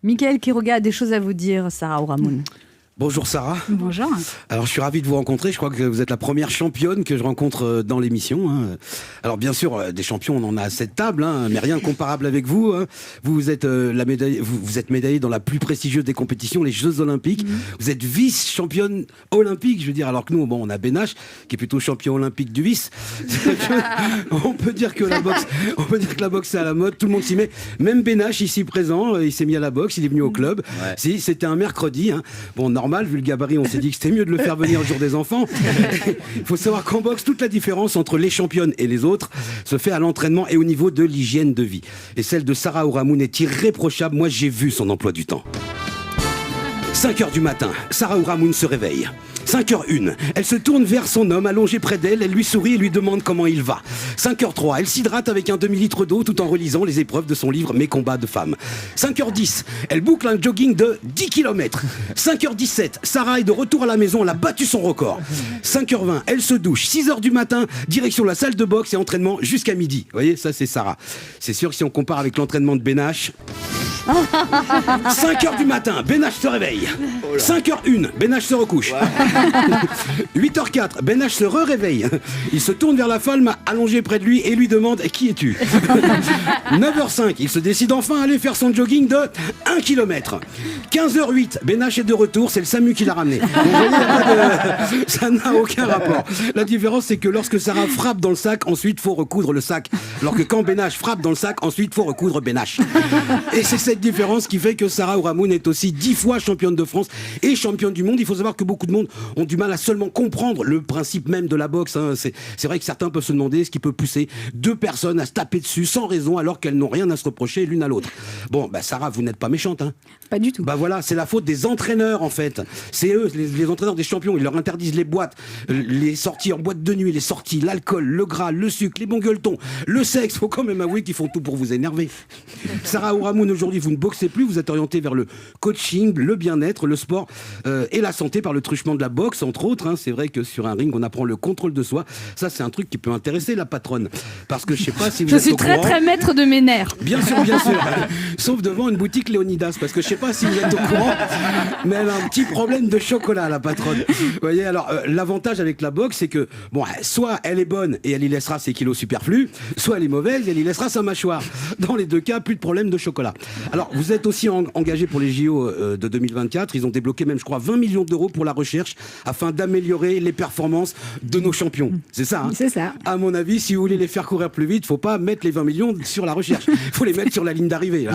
Mickaël Quiroga a des choses à vous dire, Sarah Ourahmoune. Bonjour Sarah. Bonjour. Alors je suis ravi de vous rencontrer, je crois que vous êtes la première championne que je rencontre dans l'émission. Alors bien sûr, des champions on en a à cette table, mais rien de comparable avec vous. Vous êtes vous êtes médaillée dans la plus prestigieuse des compétitions, les Jeux Olympiques. Vous êtes vice-championne olympique, je veux dire, alors que nous, on a Benache, qui est plutôt champion olympique du vice. on peut dire que la boxe c'est à la mode, tout le monde s'y met. Même Benache ici présent, il s'est mis à la boxe, il est venu au club. Ouais. Si, c'était un mercredi. Bon, normal, vu le gabarit, on s'est dit que c'était mieux de le faire venir le jour des enfants. Il faut savoir qu'en boxe, toute la différence entre les championnes et les autres se fait à l'entraînement et au niveau de l'hygiène de vie. Et celle de Sarah Ourahmoune est irréprochable. Moi, j'ai vu son emploi du temps. 5h du matin, Sarah Ourahmoune se réveille. 5h01, elle se tourne vers son homme allongé près d'elle, elle lui sourit et lui demande comment il va. 5h03, elle s'hydrate avec un demi-litre d'eau tout en relisant les épreuves de son livre Mes combats de femmes. 5h10, elle boucle un jogging de 10 km. 5h17, Sarah est de retour à la maison, elle a battu son record. 5h20, elle se douche. 6h du matin, direction la salle de boxe et entraînement jusqu'à midi. Vous voyez, ça c'est Sarah. C'est sûr que si on compare avec l'entraînement de Benache... 5h du matin, Benache se réveille. 5h01, Benache se recouche. 8h04, Benache se réveille. Il se tourne vers la femme allongée près de lui et lui demande « Qui es-tu » 9h05, il se décide enfin à aller faire son jogging de 1 km. 15h08, Benache est de retour, c'est le SAMU qui l'a ramené. Vous voyez, ça n'a aucun rapport. La différence, c'est que lorsque Sarah frappe dans le sac, ensuite, faut recoudre le sac. Alors que quand Benache frappe dans le sac, ensuite, faut recoudre Benache. Et c'est cette différence qui fait que Sarah Ourahmoune est aussi 10 fois championne de France et championne du monde. Il faut savoir que beaucoup de monde ont du mal à seulement comprendre le principe même de la boxe. C'est vrai que certains peuvent se demander ce qui peut pousser deux personnes à se taper dessus sans raison alors qu'elles n'ont rien à se reprocher l'une à l'autre. Bon, Sarah, vous n'êtes pas méchante. Pas du tout. Voilà, c'est la faute des entraîneurs en fait. C'est eux, les entraîneurs des champions. Ils leur interdisent les boîtes, les sorties en boîte de nuit, les sorties, l'alcool, le gras, le sucre, les bons gueuletons, le sexe. Faut quand même avouer qu'ils font tout pour vous énerver. Sarah Ourahmoune, aujourd'hui, vous ne boxez plus, vous êtes orienté vers le coaching, le bien-être, le sport et la santé par le truchement de la boxe, entre autres. C'est vrai que sur un ring, on apprend le contrôle de soi. Ça, c'est un truc qui peut intéresser la patronne. Parce que je sais pas si vous êtes au courant. Je suis très maître de mes nerfs. Bien sûr, bien sûr. Sauf devant une boutique Léonidas. Parce que je sais pas si vous êtes au courant, mais elle a un petit problème de chocolat, la patronne. Vous voyez, alors, l'avantage avec la boxe, c'est que, bon, soit elle est bonne et elle y laissera ses kilos superflus, soit elle est mauvaise et elle y laissera sa mâchoire. Dans les deux cas, plus de problème de chocolat. Alors, vous êtes aussi engagé pour les JO de 2024. Ils ont débloqué même, je crois, 20 millions d'euros pour la recherche afin d'améliorer les performances de nos champions. C'est ça, C'est ça. À mon avis, si vous voulez les faire courir plus vite, faut pas mettre les 20 millions sur la recherche. Faut les mettre sur la ligne d'arrivée.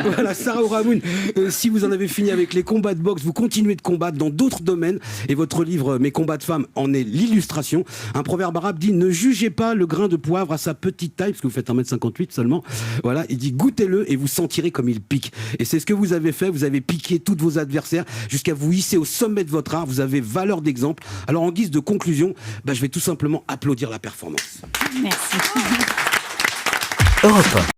Voilà, Sarah Ourahmoune, si vous en avez fini avec les combats de boxe, vous continuez de combattre dans d'autres domaines et votre livre Mes combats de femmes en est l'illustration. Un proverbe arabe dit: ne jugez pas le grain de poivre à sa petite taille, parce que vous faites 1m58 seulement. Voilà, il dit goûtez-le et vous sentirez comme il pique. Et c'est ce que vous avez fait, vous avez piqué tous vos adversaires jusqu'à vous hisser au sommet de votre art, vous avez valeur d'exemple. Alors en guise de conclusion, je vais tout simplement applaudir la performance. Merci. Europe 1.